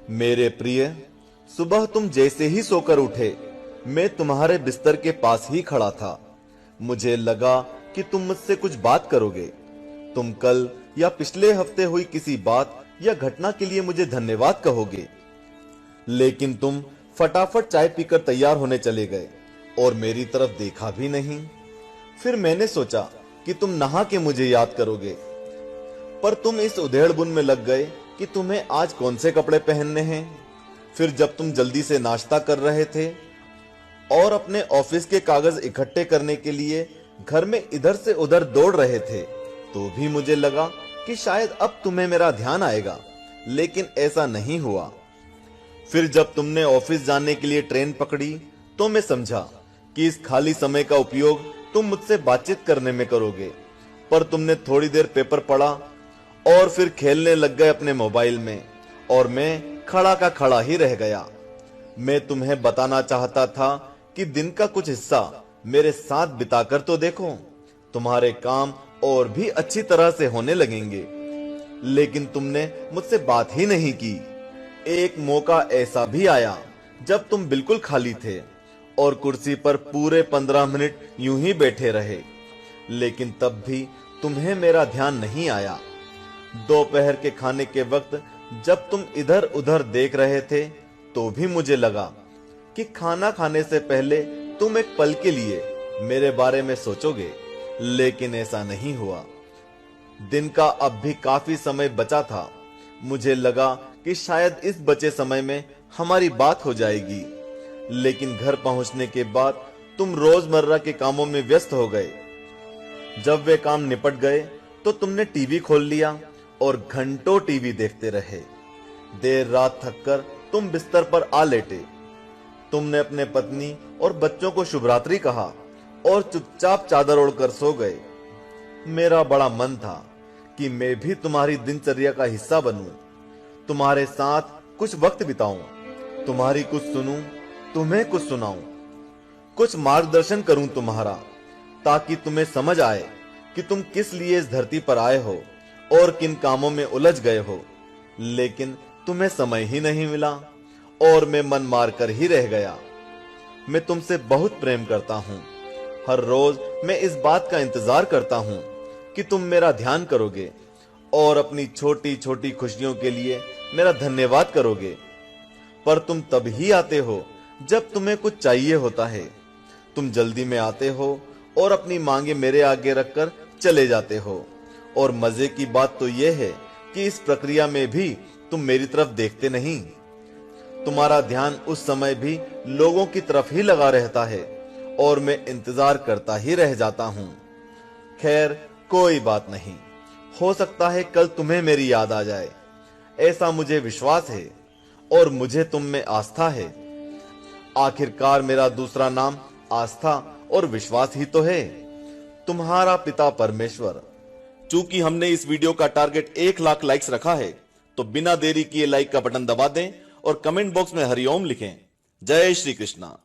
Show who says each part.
Speaker 1: मेरे प्रिय, सुबह तुम जैसे ही सोकर उठे, मैं तुम्हारे बिस्तर के पास ही खड़ा था। मुझे लगा कि तुम मुझसे कुछ बात करोगे। तुम कल या पिछले हफ्ते हुई किसी बात या घटना के लिए मुझे धन्यवाद कहोगे, लेकिन तुम फटाफट चाय पीकर तैयार होने चले गए और मेरी तरफ देखा भी नहीं। फिर मैंने सोचा कि तुम नहा के मुझे याद करोगे, पर तुम इस उधेड़बुन में लग गए कि तुम्हें आज कौन से कपड़े पहनने हैं। फिर जब तुम जल्दी से नाश्ता कर रहे थे और अपने ऑफिस के कागज इकट्ठे करने के लिए घर में इधर से उधर दौड़ रहे थे, तो भी मुझे लगा कि शायद अब तुम्हें मेरा ध्यान आएगा, लेकिन ऐसा नहीं हुआ। फिर जब तुमने ऑफिस जाने के लिए ट्रेन पकड़ी, तो मैं समझा कि इस खाली समय का उपयोग तुम मुझसे बातचीत करने में करोगे, पर तुमने थोड़ी देर पेपर पढ़ा और फिर खेलने लग गए अपने मोबाइल में, और मैं खड़ा का खड़ा ही रह गया। मैं तुम्हें बताना चाहता था कि दिन का कुछ हिस्सा मेरे साथ बिताकर तो देखो, तुम्हारे काम और भी अच्छी तरह से होने लगेंगे, लेकिन तुमने मुझसे बात ही नहीं की। एक मौका ऐसा भी आया जब तुम बिल्कुल खाली थे और कुर्सी पर पूरे 15 मिनट यूं ही बैठे रहे, लेकिन तब भी तुम्हें मेरा ध्यान नहीं आया। दोपहर के खाने के वक्त जब तुम इधर उधर देख रहे थे, तो भी मुझे लगा कि खाना खाने से पहले तुम एक पल के लिए मेरे बारे में सोचोगे, लेकिन ऐसा नहीं हुआ। दिन का अब भी काफी समय बचा था। मुझे लगा कि शायद इस बचे समय में हमारी बात हो जाएगी, लेकिन घर पहुंचने के बाद तुम रोजमर्रा के कामों में व्यस्त हो गए। जब वे काम निपट गए तो तुमने टीवी खोल लिया और घंटों टीवी देखते रहे। देर रात थककर तुम बिस्तर पर आ लेटे। तुमने अपने पत्नी और बच्चों को शुभ रात्रि कहा और चुपचाप चादर ओढ़कर सो गए। मेरा बड़ा मन था कि मैं भी तुम्हारी दिनचर्या का हिस्सा बनूं, तुम्हारे साथ कुछ वक्त बिताऊं, तुम्हारी कुछ सुनूं, तुम्हें कुछ सुनाऊं, कुछ मार्गदर्शन करूं तुम्हारा, ताकि तुम्हें समझ आए कि तुम किस लिए इस धरती पर आए हो और किन कामों में उलझ गए हो। लेकिन तुम्हें समय ही नहीं मिला और मैं मन मार कर ही रह गया। मैं तुमसे बहुत प्रेम करता हूं। हर रोज मैं इस बात का इंतजार करता हूं कि तुम मेरा ध्यान करोगे और अपनी छोटी छोटी खुशियों के लिए मेरा धन्यवाद करोगे। पर तुम तब ही आते हो जब तुम्हें कुछ चाहिए होता है। तुम जल्दी में आते हो और अपनी मांगे मेरे आगे रखकर चले जाते हो। और मजे की बात तो यह है कि इस प्रक्रिया में भी तुम मेरी तरफ देखते नहीं। तुम्हारा ध्यान उस समय भी लोगों की तरफ ही लगा रहता है और मैं इंतजार करता ही रह जाता हूं। खैर, कोई बात नहीं, हो सकता है कल तुम्हें मेरी याद आ जाए, ऐसा मुझे विश्वास है और मुझे तुम में आस्था है। आखिरकार मेरा दूसरा नाम आस्था और विश्वास ही तो है। तुम्हारा पिता परमेश्वर। चूंकि हमने इस वीडियो का टारगेट 1 लाख लाइक्स रखा है, तो बिना देरी किए लाइक का बटन दबा दें और कमेंट बॉक्स में हरिओम लिखें। जय श्री कृष्णा।